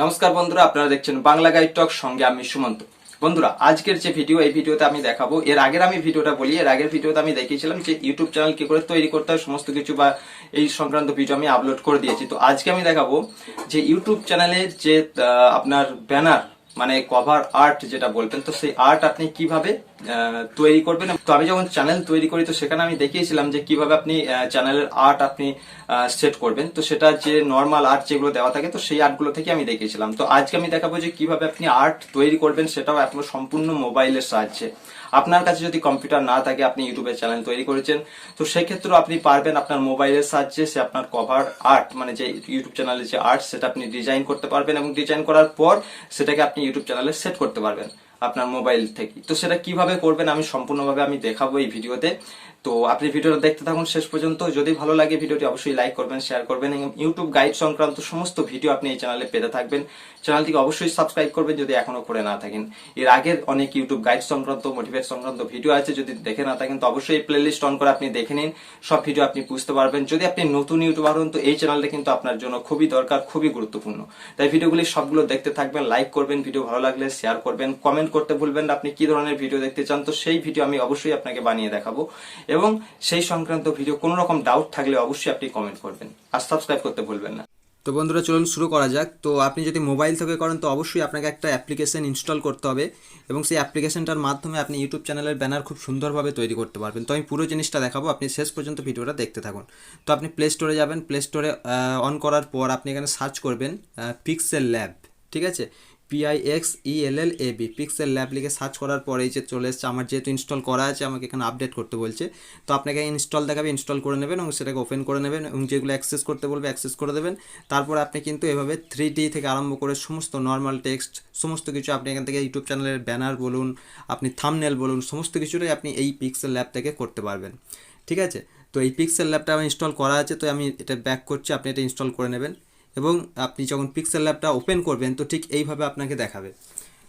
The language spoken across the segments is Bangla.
নমস্কার বন্ধুরা, আপনারা দেখছেন বাংলা গাইড টক, সঙ্গে আমি সুমন্ত। বন্ধুরা, আজকের যে ভিডিও, এই ভিডিওতে আমি দেখাবো, এর আগের আমি ভিডিওটা বলি, এর আগের ভিডিওতে আমি দেখিয়েছিলাম যে ইউটিউব চ্যানেল কি করে তৈরি করতে হয়, সমস্ত কিছু বা এই সংক্রান্ত ভিডিও আমি আপলোড করে দিয়েছি। তো আজকে আমি দেখাবো যে ইউটিউব চ্যানেলের যে আপনার ব্যানার মানে কভার আর্ট যেটা বলবেন, তো সেই আর্ট আপনি কিভাবে তৈরি করবেন। তো আমি যখন চ্যানেল তৈরি করি, তো সেখানে আমি দেখিয়েছিলাম যে কিভাবে আপনি চ্যানেলের আর্ট আপনি সেট করবেন। তো সেটা যে নর্মাল আর্ট যেগুলো দেওয়া থাকে, তো সেই আর্টগুলো থেকে আমি দেখিয়েছিলাম। তো আজকে আমি দেখাবো যে কিভাবে আপনি আর্ট তৈরি করবেন, সেটাও আপনার সম্পূর্ণ মোবাইলের সাহায্যে। আপনার কাছে যদি কম্পিউটার না থাকে, আপনি ইউটিউবের চ্যানেল তৈরি করেছেন, তো সেক্ষেত্রেও আপনি পারবেন আপনার মোবাইলের সাহায্যে সে আপনার কভার আর্ট মানে যে ইউটিউব চ্যানেলের যে আর্ট, সেটা আপনি ডিজাইন করতে পারবেন এবং ডিজাইন করার পর সেটাকে আপনি ইউটিউব চ্যানেলে সেট করতে পারবেন আপনার মোবাইল থেকে। তো সেটা কিভাবে করবেন আমি সম্পূর্ণভাবে আমি দেখাবো এই ভিডিওতে। তো আপনি ভিডিওটা দেখতে থাকুন শেষ পর্যন্ত। যদি ভালো লাগে ভিডিওটি অবশ্যই লাইক করবেন, শেয়ার করবেন এবং ইউটিউব গাইড সংক্রান্ত সমস্ত ভিডিও আপনি এই চ্যানেলে পেতে থাকবেন। চ্যানেলটিকে অবশ্যই সাবস্ক্রাইব করবেন যদি এখনো করে না থাকেন। এর আগের অনেক ইউটিউব গাইড সংক্রান্ত, মোটিভেট সংক্রান্ত ভিডিও আছে, যদি দেখে না থাকেন তো অবশ্যই প্লে লিস্ট অন করে আপনি দেখে নিন। সব ভিডিও আপনি বুঝতে পারবেন। যদি আপনি নতুন ইউটিউবার হন, তো এই চ্যানেলটা কিন্তু আপনার জন্য খুবই দরকার, খুবই গুরুত্বপূর্ণ। তাই ভিডিওগুলি সবগুলো দেখতে থাকবেন, লাইক করবেন, ভিডিও ভালো লাগলে শেয়ার করবেন, কমেন্ট করতে ভুলবেন না আপনি কি ধরনের ভিডিও দেখতে চান। তো সেই ভিডিও আমি অবশ্যই আপনাকে বানিয়ে দেখাবো এবং সেই সংক্রান্ত ভিডিও কোনো রকম ডাউট থাকলে অবশ্যই আপনি কমেন্ট করবেন আর সাবস্ক্রাইব করতে ভুলবেন না। তো বন্ধুরা, চলুন শুরু করা যাক। তো আপনি যদি মোবাইল থেকে করেন, তো অবশ্যই আপনাকে একটা অ্যাপ্লিকেশন ইনস্টল করতে হবে এবং সেই অ্যাপ্লিকেশনটার মাধ্যমে আপনি ইউটিউব চ্যানেলের ব্যানার খুব সুন্দরভাবে তৈরি করতে পারবেন। তো আমি পুরো জিনিসটা দেখাবো, আপনি শেষ পর্যন্ত ভিডিওটা দেখতে থাকুন। তো আপনি প্লে স্টোরে যাবেন, প্লে স্টোরে অন করার পর আপনি এখানে সার্চ করবেন পিক্সেল ল্যাব, ঠিক আছে, PIXELLAB, পিক্সেল ল্যাব লিখে সার্চ করার পরে এই যে চলে এসছে। আমার যেহেতু ইনস্টল করা আছে, আমাকে এখানে আপডেট করতে বলছে, তো আপনাকে ইনস্টল দেখাবে, ইনস্টল করে নেবেন এবং সেটাকে ওপেন করে নেবেন এবং যেগুলো অ্যাক্সেস করতে বলবে অ্যাক্সেস করে দেবেন। তারপর আপনি কিন্তু এভাবে 3D থেকে আরম্ভ করে সমস্ত নর্মাল টেক্সট সমস্ত কিছু আপনি এখান থেকে ইউটিউব চ্যানেলের ব্যানার বলুন, আপনি থাম্বনেল বলুন, সমস্ত কিছুটাই আপনি এই পিক্সেল ল্যাব থেকে করতে পারবেন, ঠিক আছে। তো এই পিক্সেল ল্যাবটা আমার ইনস্টল করা আছে, তো আমি এটা ব্যাক করছি, আপনি এটা ইনস্টল করে নেবেন এবং আপনি যখন পিক্সেল ল্যাবটা ওপেন করবেন, তো ঠিক এইভাবে আপনাকে দেখাবে।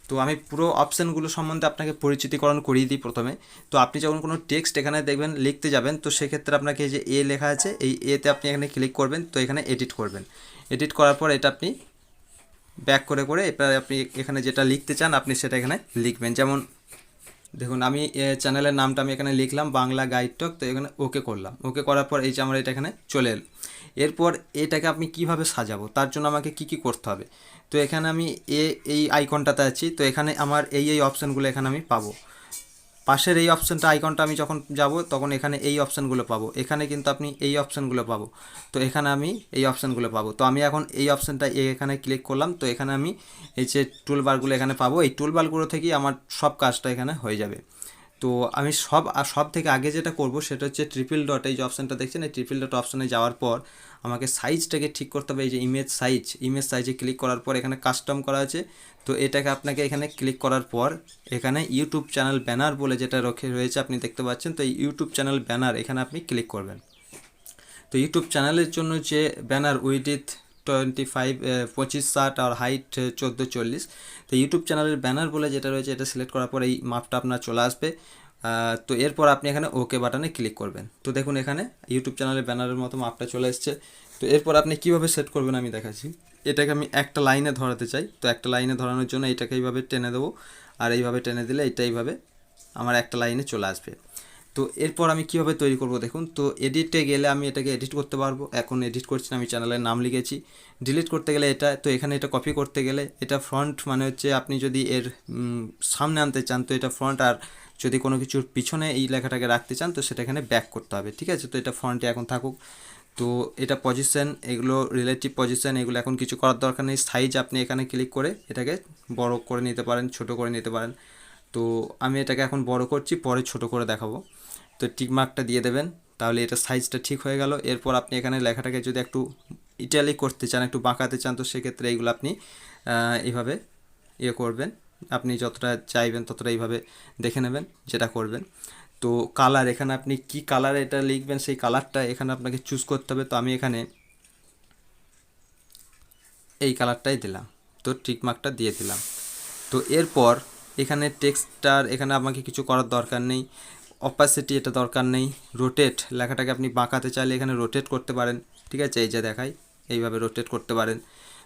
তো আমি পুরো অপশানগুলো সম্বন্ধে আপনাকে পরিচিতিকরণ করিয়ে দিই প্রথমে। তো আপনি যখন কোনো টেক্সট এখানে দেখবেন লিখতে যাবেন, তো সেক্ষেত্রে আপনাকে এই যে এ লেখা আছে, এই এতে আপনি এখানে ক্লিক করবেন। তো এখানে এডিট করবেন, এডিট করার পর এটা আপনি ব্যাক করে করে এবার আপনি এখানে যেটা লিখতে চান আপনি সেটা এখানে লিখবেন। যেমন দেখুন, আমি চ্যানেলের নামটা আমি এখানে লিখলাম বাংলা গাইড টক, তো এখানে ওকে করলাম। ওকে করার পর এই যে আমার এটা এখানে চলে এলো। এরপর এটাকে আপনি কিভাবে সাজাবো, তার জন্য আমাকে কি কি করতে হবে। তো এখানে আমি এই আইকনটাতে আছি, তো এখানে আমার এই অপশানগুলো এখানে আমি পাবো। পাশের এই অপশানটা আইকনটা আমি যখন যাব তখন এখানে এই অপশানগুলো পাবো। এখানে কিন্তু আপনি এই অপশানগুলো পাবো, তো এখানে আমি এই অপশানগুলো পাবো। তো আমি এখন এই অপশানটা এখানে ক্লিক করলাম, তো এখানে আমি এই যে টুলবারগুলো এখানে পাবো। এই টুলবারগুলো থেকেই আমার সব কাজটা এখানে হয়ে যাবে। তো আমি সব থেকে আগে যেটা করব সেটা হচ্ছে ট্রিপল ডট, এই যে অপশানটা দেখছেন, এই ট্রিপল ডট অপশানে যাওয়ার পর আমাকে সাইজটাকে ঠিক করতে হবে। এই যে ইমেজ সাইজে ক্লিক করার পর এখানে কাস্টম করা আছে, তো এটাকে আপনাকে এখানে ক্লিক করার পর এখানে ইউটিউব চ্যানেল ব্যানার বলে যেটা রয়েছে আপনি দেখতে পাচ্ছেন। তো এই ইউটিউব চ্যানেল ব্যানার এখানে আপনি ক্লিক করবেন। তো ইউটিউব চ্যানেলের জন্য যে ব্যানার উইডথ 25-60 আর হাইট 14-40, তো ইউটিউব চ্যানেলের ব্যানার বলে যেটা রয়েছে এটা সিলেক্ট করার পর এই মাপটা আপনার চলে আসবে। তো এরপর আপনি এখানে ওকে বাটনে ক্লিক করবেন। তো দেখুন এখানে ইউটিউব চ্যানেলের ব্যানারের মতো মাপটা চলে এসছে। তো এরপর আপনি কীভাবে সেট করবেন আমি দেখাচ্ছি। এটাকে আমি একটা লাইনে ধরাতে চাই, তো একটা লাইনে ধরানোর জন্য এইটাকে এইভাবে টেনে দেবো, আর এইভাবে টেনে দিলে এটা এইভাবে আমার একটা লাইনে চলে আসবে। তো এরপর আমি কিভাবে তৈরি করব দেখুন। তো এডিটে গেলে আমি এটাকে এডিট করতে পারবো। এখন এডিট করছি না, আমি চ্যানেলের নাম লিখেছি। ডিলিট করতে গেলে এটা, তো এখানে এটা কপি করতে গেলে এটা ফ্রন্ট, মানে হচ্ছে আপনি যদি এর সামনে আনতে চান তো এটা ফ্রন্ট, আর যদি কোনো কিছুর পিছনে এই লেখাটাকে রাখতে চান তো সেটা এখানে ব্যাক করতে হবে, ঠিক আছে। তো এটা ফ্রন্টে এখন থাকুক। তো এটা পজিশন, এগুলো রিলেটিভ পজিশন, এগুলো এখন কিছু করার দরকার নেই। সাইজ আপনি এখানে ক্লিক করে এটাকে বড় করে নিতে পারেন, ছোট করে নিতে পারেন। তো আমি এটাকে এখন বড় করছি, পরে ছোট করে দেখাবো। তো টিকমার্কটা দিয়ে দেবেন, তাহলে এটা সাইজটা ঠিক হয়ে গেল। এরপর আপনি এখানে লেখাটাকে যদি একটু ইটালিক করতে চান, একটু বাঁকাতে চান, তো সেক্ষেত্রে এইগুলো আপনি এইভাবে করবেন। আপনি যতটা চাইবেন ততটা এইভাবে দেখে নেবেন যেটা করবেন। তো কালার, এখানে আপনি কি কালার এটা লিখবেন সেই কালারটা এখানে আপনাকে চুজ করতে হবে। তো আমি এখানে এই কালারটাই দিলাম, তো টিকমার্কটা দিয়ে দিলাম। তো এরপর এখানে টেক্সটটার এখানে আমাকে কিছু করার দরকার নেই। অপাসিটি এটা দরকার নেই। রোটেট, লেখাটাকে আপনি বাঁকাতে চাইলে এখানে রোটেট করতে পারেন, ঠিক আছে। এই যে দেখাই, এইভাবে রোটেট করতে পারেন।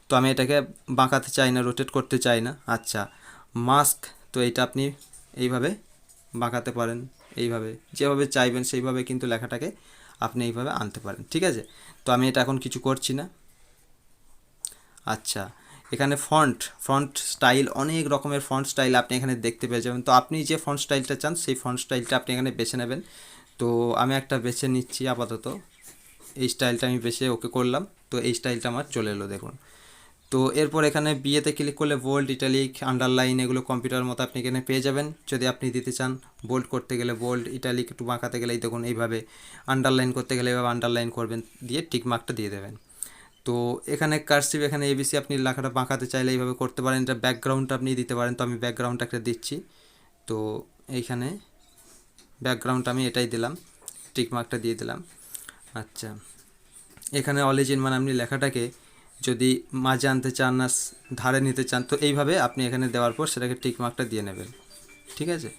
তো আমি এটাকে বাঁকাতে চাই না, রোটেট করতে চাই না। আচ্ছা, মাস্ক, তো এটা আপনি এইভাবে বাঁকাতে পারেন, এইভাবে যেভাবে চাইবেন সেইভাবে কিন্তু লেখাটাকে আপনি এইভাবে আনতে পারেন, ঠিক আছে। তো আমি এটা এখন কিছু করছি না। আচ্ছা, এখানে ফন্ট স্টাইল, অনেক রকমের ফন্ট স্টাইল আপনি এখানে দেখতে পেয়ে যাবেন। তো আপনি যে ফন্ট স্টাইলটা চান সেই ফন্ট স্টাইলটা আপনি এখানে বেছে নেবেন। তো আমি একটা বেছে নিচ্ছি আপাতত, এই স্টাইলটা আমি বেছে ওকে করলাম। তো এই স্টাইলটা আমার চলে এলো দেখুন। তো এরপর এখানে বিয়েতে ক্লিক করলে বোল্ড, ইটালিক, আন্ডারলাইন এগুলো কম্পিউটার মতো আপনি এখানে পেয়ে যাবেন। যদি আপনি দিতে চান বোল্ড করতে গেলে বোল্ড, ইটালিক একটু বাঁকাতে গেলে এই দেখুন এইভাবে, আন্ডারলাইন করতে গেলে এইভাবে আন্ডারলাইন করবেন, দিয়ে টিক মার্কটা দিয়ে দেবেন। তো এখানে কার্সিভ, এখানে এবিসি আপনি লেখাটা বাঁকাতে চাইলে এইভাবে করতে পারেন। এটা ব্যাকগ্রাউন্ডটা আপনি দিতে পারেন। তো আমি ব্যাকগ্রাউন্ডটা দিচ্ছি। তো এইখানে ব্যাকগ্রাউন্ড আমি এটাই দিলাম, টিক মার্কটা দিয়ে দিলাম। আচ্ছা, এখানে অরিজিন মানে আপনি লেখাটাকে যদি মাঝে আনতে চান না ধারে নিতে চান, তো এইভাবে আপনি এখানে দেওয়ার পর সেটাকে টিক মার্কটা দিয়ে নেবেন, ঠিক আছে।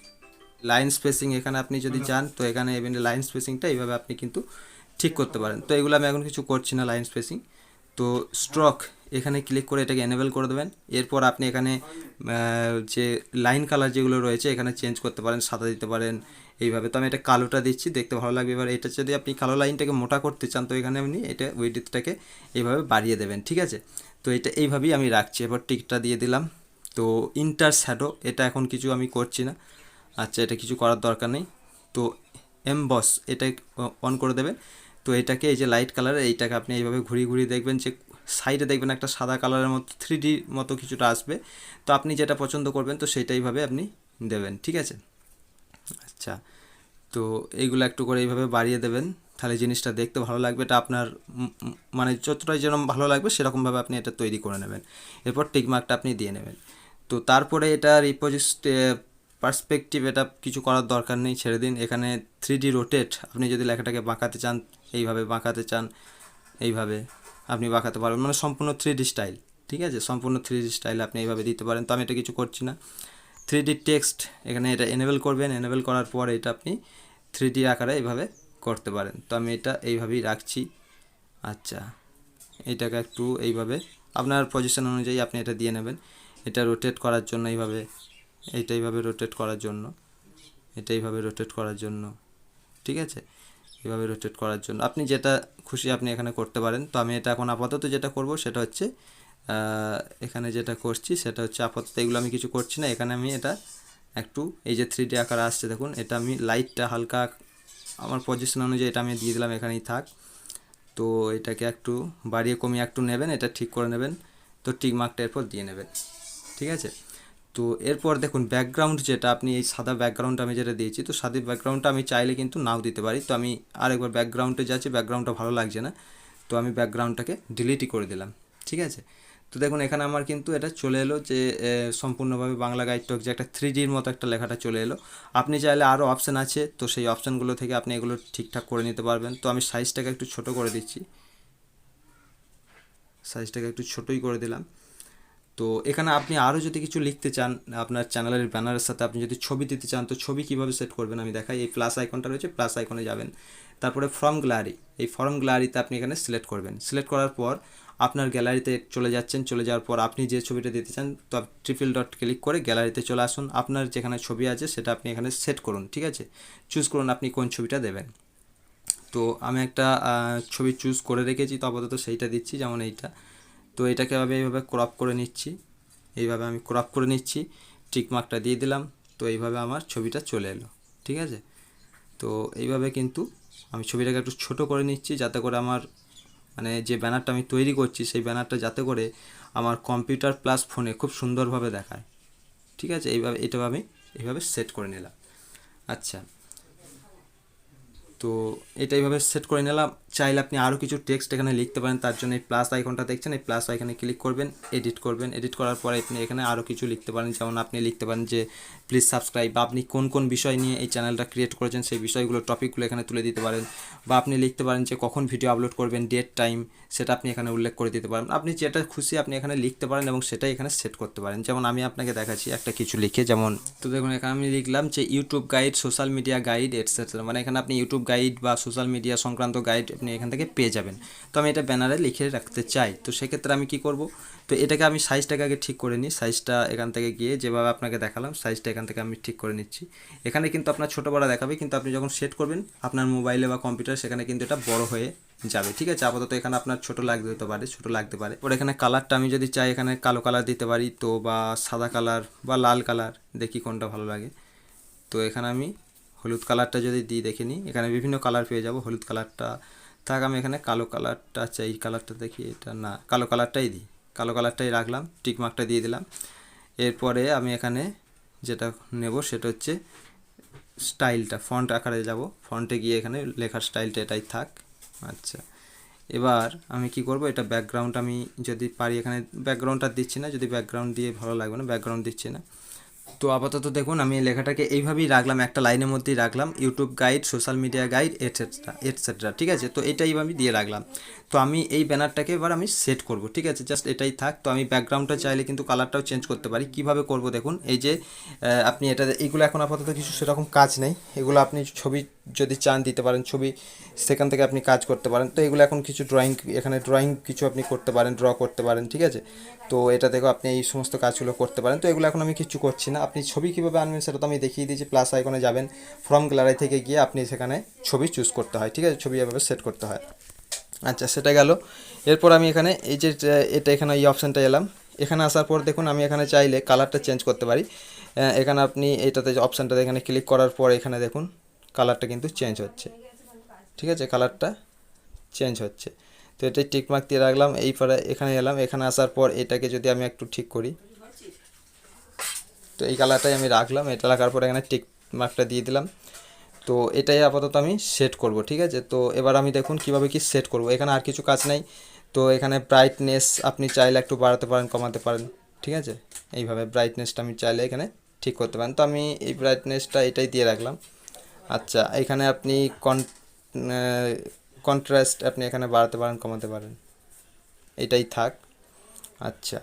লাইন স্পেসিং এখানে আপনি যদি চান, তো এখানে লাইন স্পেসিংটা এইভাবে আপনি কিন্তু ঠিক করতে পারেন। তো এগুলো আমি এখন কিছু করছি না, লাইন স্পেসিং। তো স্ট্রোক এখানে ক্লিক করে এটাকে এনেবল করে দেবেন। এরপর আপনি এখানে যে লাইন কালার যেগুলো রয়েছে এখানে চেঞ্জ করতে পারেন, সাদা দিতে পারেন এইভাবে। তো আমি এটা কালোটা দিচ্ছি, দেখতে ভালো লাগবে। এবার এটা যদি আপনি কালো লাইনটাকে মোটা করতে চান, তো এখানে আপনি এটা উইডথটাকে এইভাবে বাড়িয়ে দেবেন, ঠিক আছে। তো এটা এইভাবেই আমি রাখছি। এবার টিকটা দিয়ে দিলাম। তো ইন্টার শ্যাডো, এটা এখন কিছু আমি করছি না। আচ্ছা, এটা কিছু করার দরকার নেই। তো এমবস এটা অন করে দেবেন। তো এটাকে এই যে লাইট কালারের এইটাকে আপনি এইভাবে ঘুরিয়ে ঘুরিয়ে দেখবেন যে সাইডে দেখবেন একটা সাদা কালারের মতো 3D মতো কিছুটা আসবে। তো আপনি যেটা পছন্দ করবেন তো সেইটাইভাবে আপনি দেবেন, ঠিক আছে। আচ্ছা, তো এইগুলো একটু করে এইভাবে বাড়িয়ে দেবেন, তাহলে জিনিসটা দেখতে ভালো লাগবে। এটা আপনার মানে যতটাই যেরকম ভালো লাগবে সেরকমভাবে আপনি এটা তৈরি করে নেবেন। এরপর টিকমার্কটা আপনি দিয়ে নেবেন। তো তারপরে এটা পার্সপেক্টিভ, এটা কিছু করার দরকার নেই, ছেড়ে দিন। এখানে 3D রোটেট, আপনি যদি লেখাটাকে বাঁকাতে চান এইভাবে বাঁকাতে চান, এইভাবে আপনি বাঁকাতে পারবেন, মানে সম্পূর্ণ 3D স্টাইল, ঠিক আছে। সম্পূর্ণ 3D স্টাইল আপনি এইভাবে দিতে পারেন। তো আমি এটা কিছু করছি না। 3D টেক্সট, এখানে এটা এনেবল করবেন। এনেবল করার পর এটা আপনি 3D আকারে এইভাবে করতে পারেন। তো আমি এটা এইভাবেই রাখছি। আচ্ছা, এইটাকে একটু এইভাবে আপনার পজিশন অনুযায়ী আপনি এটা দিয়ে নেবেন। এটা রোটেট করার জন্য এইভাবে, এইটা এইভাবে রোটেট করার জন্য, এটা এইভাবে রোটেট করার জন্য, ঠিক আছে। এইভাবে রোটেট করার জন্য আপনি যেটা খুশি আপনি এখানে করতে পারেন। তো আমি এটা এখন আপাতত যেটা করব সেটা হচ্ছে এখানে যেটা করছি সেটা হচ্ছে আপাতত এগুলো আমি কিছু করছি না। এখানে আমি এটা একটু এই যে 3D আকার আসছে দেখুন, এটা আমি লাইটটা হালকা আমার পজিশন অনুযায়ী এটা আমি দিয়ে দিলাম, এখানেই থাক। তো এটাকে একটু বাড়িয়ে কমিয়ে একটু নেবেন, এটা ঠিক করে নেবেন। তো টিক মার্কটা এরপর দিয়ে নেবেন, ঠিক আছে। তো এরপর দেখুন ব্যাকগ্রাউন্ড, যেটা আপনি এই সাদা ব্যাকগ্রাউন্ড আমি যেটা দিয়েছি, তো সাদা ব্যাকগ্রাউন্ডটা আমি চাইলে কিন্তু নাও দিতে পারি। তো আমি আরেকবার ব্যাকগ্রাউন্ডে যাচ্ছি, ব্যাকগ্রাউন্ডটা ভালো লাগছে না, তো আমি ব্যাকগ্রাউন্ডটাকে ডিলিটই করে দিলাম, ঠিক আছে। তো দেখুন এখানে আমার কিন্তু এটা চলে এলো যে সম্পূর্ণভাবে বাংলা গাইড টক যে একটা 3Dর মতো একটা লেখাটা চলে এলো। আপনি চাইলে আরও অপশান আছে, তো সেই অপশানগুলো থেকে আপনি এগুলো ঠিকঠাক করে নিতে পারবেন। তো আমি সাইজটাকে একটু ছোট করে দিচ্ছি, সাইজটাকে একটু ছোটোই করে দিলাম। তো এখানে আপনি আরও যদি কিছু লিখতে চান আপনার চ্যানেলের ব্যানারের সাথে, আপনি যদি ছবি দিতে চান, তো ছবি কীভাবে সেট করবেন আমি দেখাই। এই প্লাস আইকনটা রয়েছে, প্লাস আইকনে যাবেন, তারপরে ফ্রম গ্যালারি, এই ফ্রম গ্যালারিতে আপনি এখানে সিলেক্ট করবেন। সিলেক্ট করার পর আপনার গ্যালারিতে চলে যাচ্ছেন, চলে যাওয়ার পর আপনি যে ছবিটা দিতে চান, তো ট্রিপল ডট ক্লিক করে গ্যালারিতে চলে আসুন। আপনার যেখানে ছবি আছে সেটা আপনি এখানে সেট করুন, ঠিক আছে। চুজ করুন আপনি কোন ছবিটা দেবেন। তো আমি একটা ছবি চুজ করে রেখেছি, তো আপাতত সেইটা দিচ্ছি, যেমন এইটা। তো এটাকে আমি এইভাবে ক্রপ করে নিচ্ছি, এইভাবে আমি ক্রপ করে নিচ্ছি, টিক মার্কটা দিয়ে দিলাম। তো এইভাবে আমার ছবিটা চলে এলো, ঠিক আছে। তো এইভাবে কিন্তু আমি ছবিটাকে একটু ছোট করে নিচ্ছি, যাতে করে আমার মানে যে ব্যানারটা আমি তৈরি করছি সেই ব্যানারটা যাতে করে আমার কম্পিউটার প্লাস ফোনে খুব সুন্দরভাবে দেখায়, ঠিক আছে। এটাও আমি এইভাবে সেট করে নিলাম। আচ্ছা, তো এটা এইভাবে সেট করে নিলাম। চাইলে আপনি আরও কিছু টেক্সট এখানে লিখতে পারেন, তার জন্য এই প্লাস আইকনটা দেখছেন, এই প্লাস আইকনে ক্লিক করবেন, এডিট করবেন। এডিট করার পরে আপনি এখানে আরও কিছু লিখতে পারেন, যেমন আপনি লিখতে পারেন যে প্লিজ সাবস্ক্রাইব, বা আপনি কোন কোন বিষয় নিয়ে এই চ্যানেলটা ক্রিয়েট করেছেন সেই বিষয়গুলো টপিকগুলো এখানে তুলে দিতে পারেন। বা আপনি লিখতে পারেন যে কখন ভিডিও আপলোড করবেন, ডেট টাইম, সেটা আপনি এখানে উল্লেখ করে দিতে পারেন। আপনি যেটা খুশি আপনি এখানে লিখতে পারেন এবং সেটাই এখানে সেট করতে পারেন। যেমন আমি আপনাকে দেখাচ্ছি একটা কিছু লিখে, যেমন তো দেখুন এখানে আমি লিখলাম যে YouTube guide, social media guide etcetera, মানে এখানে আপনি ইউটিউব গাইড বা সোশ্যাল মিডিয়া সংক্রান্ত গাইড আপনি এখান থেকে পেয়ে যাবেন। তো আমি এটা ব্যানারে লিখে রাখতে চাই, তো সেক্ষেত্রে আমি কি করব, তো এটাকে আমি সাইজটাকে আগে ঠিক করে নিই। সাইজটা এখান থেকে গিয়ে যেভাবে আপনাকে দেখালাম সাইজটা এখান থেকে আমি ঠিক করে নিচ্ছি। এখানে কিন্তু আপনার ছোটো বড় দেখাবে, কিন্তু আপনি যখন সেট করবেন আপনার মোবাইলে বা কম্পিউটার সেখানে কিন্তু এটা বড় হয়ে যাবে। ঠিক আছে, আপাতত এখানে আপনার ছোটো লাগতে পারে। ওর এখানে কালারটা আমি যদি চাই এখানে কালো কালার দিতে পারি, তো বা সাদা কালার বা লাল কালার, দেখি কোনটা ভালো লাগে। তো এখানে আমি হলুদ কালারটা যদি দিই, দেখে নিই এখানে বিভিন্ন কালার পেয়ে যাব। হলুদ কালারটা থাক, আমি এখানে কালো কালারটা চাই। কালারটা দেখি, এটা না, কালো কালারটাই দিই। কালো কালারটাই রাখলাম, টিক মার্কটা দিয়ে দিলাম। এরপরে আমি এখানে যেটা নেব সেটা হচ্ছে স্টাইলটা, ফন্ট আকারে যাব। ফন্টে গিয়ে এখানে লেখার স্টাইলটা এটাই থাক। আচ্ছা, এবার আমি কি করব, এটা ব্যাকগ্রাউন্ড আমি যদি পারি, এখানে ব্যাকগ্রাউন্ডটা দিচ্ছি না, যদি ব্যাকগ্রাউন্ড দিয়ে ভালো লাগবে না, ব্যাকগ্রাউন্ড দিচ্ছি না। তো আপাতত দেখুন আমি লেখাটাকে এইভাবেই রাখলাম, একটা লাইনের মধ্যেই রাখলাম, YouTube guide, social media guide etcetera etcetera. ঠিক আছে, তো এটাই আমি দিয়ে রাখলাম। তো আমি এই ব্যানারটাকে এবার আমি সেট করব। ঠিক আছে, জাস্ট এটাই থাক। তো আমি ব্যাকগ্রাউন্ডটা চাইলে কিন্তু কালারটাও চেঞ্জ করতে পারি। কিভাবে করব দেখুন, এই যে আপনি এটা, এইগুলো এখন আপাতত কিছু সেরকম কাজ নেই, এগুলো আপনি ছবি যদি চান দিতে পারেন, ছবি সেখান থেকে আপনি কাজ করতে পারেন। তো এগুলো এখন কিছু ড্রয়িং, এখানে ড্রয়িং কিছু আপনি করতে পারেন, ড্র করতে পারেন। ঠিক আছে, তো এটা দেখো আপনি এই সমস্ত কাজগুলো করতে পারেন। তো এগুলো এখন আমি কিছু করছি না। আপনি ছবি কীভাবে আনবেন সেটা তো আমি দেখিয়ে দিয়েছি। প্লাস আইকনে যাবেন, ফ্রম গ্যালারি থেকে গিয়ে আপনি সেখানে ছবি চুজ করতে হয়। ঠিক আছে, ছবি এভাবে সেট করতে হয়। আচ্ছা, সেটা গেল। এরপর আমি এখানে এই যে এটা, এখানে এই অপশানটা এলাম। এখানে আসার পর দেখুন আমি এখানে চাইলে কালারটা চেঞ্জ করতে পারি। এখানে আপনি এইটাতে অপশানটাতে এখানে ক্লিক করার পর এখানে দেখুন কালারটা কিন্তু চেঞ্জ হচ্ছে। ঠিক আছে, কালারটা চেঞ্জ হচ্ছে। তো এটাই টিক মার্ক দিয়ে রাখলাম। এই পরে এখানে এলাম, এখানে আসার পর এটাকে যদি আমি একটু ঠিক করি, তো এই কালারটাই আমি রাখলাম। এটা রাখার পর এখানে টিক মার্কটা দিয়ে দিলাম। তো এটাই আপাতত আমি সেট করব। ঠিক আছে, তো এবার আমি দেখুন কিভাবে কি সেট করব। এখানে আর কিছু কাজ নাই। তো এখানে ব্রাইটনেস আপনি চাইলে একটু বাড়াতে পারেন, কমাতে পারেন। ঠিক আছে, এইভাবে ব্রাইটনেসটা আমি চাইলে এখানে ঠিক করতে পারেন। তো আমি এই ব্রাইটনেসটা এটাই দিয়ে রাখলাম। আচ্ছা, এখানে আপনি কন্ট্রাস্ট আপনি এখানে বাড়াতে পারেন, কমাতে পারেন, এটাই থাক। আচ্ছা,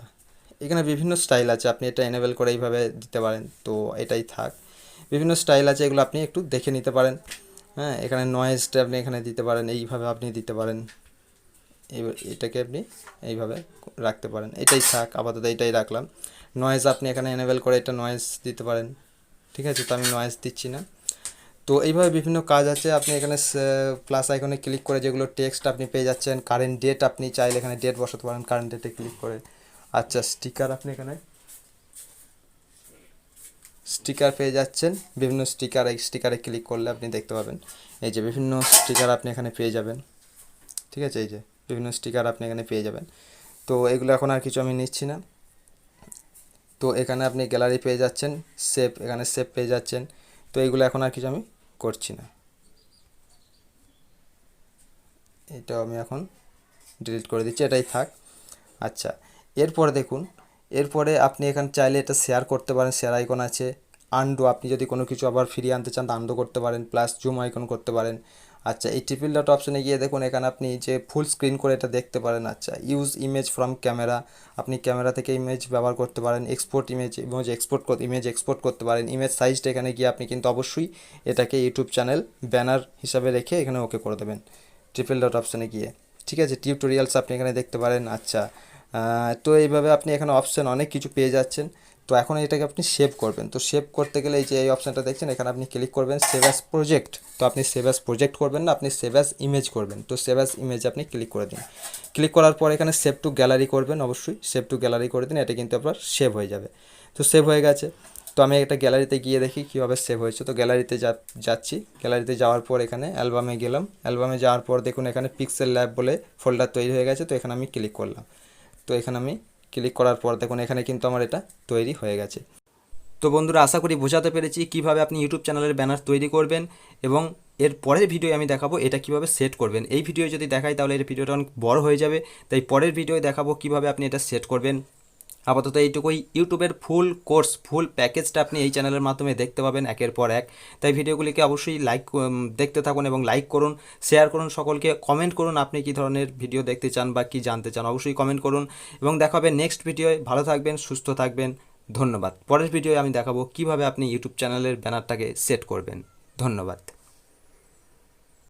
এখানে বিভিন্ন স্টাইল আছে, আপনি এটা এনেবেল করে এইভাবে দিতে পারেন। তো এটাই থাক। বিভিন্ন স্টাইল আছে, এগুলো আপনি একটু দেখে নিতে পারেন। হ্যাঁ, এখানে নয়েজটা আপনি এখানে দিতে পারেন, এইভাবে আপনি দিতে পারেন। এবার এটাকে আপনি এইভাবে রাখতে পারেন, এটাই থাক। আপাতত এটাই রাখলাম। নয়েজ আপনি এখানে এনেবেল করে এটা নয়েজ দিতে পারেন। ঠিক আছে, তো আমি নয়েজ দিচ্ছি না। তো এইভাবে বিভিন্ন কাজ আছে। আপনি এখানে প্লাস আইকনে ক্লিক করে যেগুলো টেক্সট আপনি পেয়ে যাচ্ছেন। কারেন্ট ডেট আপনি চাইলে এখানে ডেট বসাতে পারেন, কারেন্ট ডেটে ক্লিক করে। আচ্ছা, স্টিকার আপনি এখানে স্টিকার পেয়ে যাচ্ছেন, বিভিন্ন স্টিকার। এই স্টিকারে ক্লিক করলে আপনি দেখতে পাবেন এই যে বিভিন্ন স্টিকার আপনি এখানে পেয়ে যাবেন। ঠিক আছে, এই যে বিভিন্ন স্টিকার আপনি এখানে পেয়ে যাবেন। তো এগুলো এখন আর কিছু আমি নিচ্ছি না। তো এখানে আপনি গ্যালারি পেয়ে যাচ্ছেন, সেভ, এখানে সেভ পেয়ে যাচ্ছেন। তো এইগুলো এখন আর কিছু আমি করছি না, এটাও আমি এখন ডিলিট করে দিচ্ছি, এটাই থাক। আচ্ছা, এরপরে দেখুন, এরপরে আপনি এখানে চাইলে এটা শেয়ার করতে পারেন, শেয়ার আইকন আছে। আনডু, আপনি যদি কোনো কিছু আবার ফিরিয়ে আনতে চান আনডু করতে পারেন। প্লাস জুম আইকন করতে পারেন। আচ্ছা, এই ট্রিপল ডট অপশানে গিয়ে দেখুন এখানে আপনি যে ফুল স্ক্রিন করে এটা দেখতে পারেন। আচ্ছা, ইউজ ইমেজ ফ্রম ক্যামেরা, আপনি ক্যামেরা থেকে ইমেজ ব্যবহার করতে পারেন। এক্সপোর্ট ইমেজ এক্সপোর্ট করতে পারেন। ইমেজ সাইজটা এখানে গিয়ে আপনি কিন্তু অবশ্যই এটাকে ইউটিউব চ্যানেল ব্যানার হিসাবে রেখে এখানে ওকে করে দেবেন ট্রিপল ডট অপশানে গিয়ে। ঠিক আছে, টিউটোরিয়ালস আপনি এখানে দেখতে পারেন। আচ্ছা, তো এইভাবে আপনি এখানে অপশান অনেক কিছু পেয়ে যাচ্ছেন। তো এখন এটাকে আপনি সেভ করবেন। তো সেভ করতে গেলে এই যে এই অপশানটা দেখছেন, এখানে আপনি ক্লিক করবেন সেভ অ্যাজ প্রজেক্ট। তো আপনি সেভ অ্যাজ প্রজেক্ট করবেন না, আপনি সেভ অ্যাজ ইমেজ করবেন। তো সেভ অ্যাজ ইমেজ আপনি ক্লিক করে দিন। ক্লিক করার পর এখানে সেভ টু গ্যালারি করবেন, অবশ্যই সেভ টু গ্যালারি করে দিন। এটা কিন্তু আপনার সেভ হয়ে যাবে। তো সেভ হয়ে গেছে। তো আমি একটা গ্যালারিতে গিয়ে দেখি কীভাবে সেভ হয়েছে। তো গ্যালারিতে যাচ্ছি। গ্যালারিতে যাওয়ার পর এখানে অ্যালবামে গেলাম। অ্যালবামে যাওয়ার পর দেখুন এখানে পিক্সেল ল্যাব বলে ফোল্ডার তৈরি হয়ে গেছে। তো এখানে আমি ক্লিক করলাম। তো এখানে আমি ক্লিক করার পর দেখুন এখানে কিন্তু আমার এটা তৈরি হয়ে গেছে। তো বন্ধুরা, আশা করি বোঝাতে পেরেছি কিভাবে আপনি ইউটিউব চ্যানেলের ব্যানার তৈরি করবেন, এবং এর পরের ভিডিও আমি দেখাবো এটা কিভাবে সেট করবেন। এই ভিডিও যদি দেখাই তাহলে এই ভিডিওটা অনেক বড় হয়ে যাবে, তাই পরের ভিডিও দেখাবো কিভাবে আপনি এটা সেট করবেন। আপাতত এইটুকুই। ইউটিউবের ফুল কোর্স, ফুল প্যাকেজটা আপনি এই চ্যানেলের মাধ্যমে দেখতে পাবেন একের পর এক। তাই ভিডিওগুলিকে অবশ্যই দেখতে থাকুন এবং লাইক করুন, শেয়ার করুন, সকলকে কমেন্ট করুন আপনি কী ধরনের ভিডিও দেখতে চান বা কী জানতে চান, অবশ্যই কমেন্ট করুন। এবং দেখা হবে নেক্সট ভিডিওয়। ভালো থাকবেন, সুস্থ থাকবেন, ধন্যবাদ। পরের ভিডিওয় আমি দেখাবো কিভাবে আপনি ইউটিউব চ্যানেলের ব্যানারটাকে সেট করবেন। ধন্যবাদ।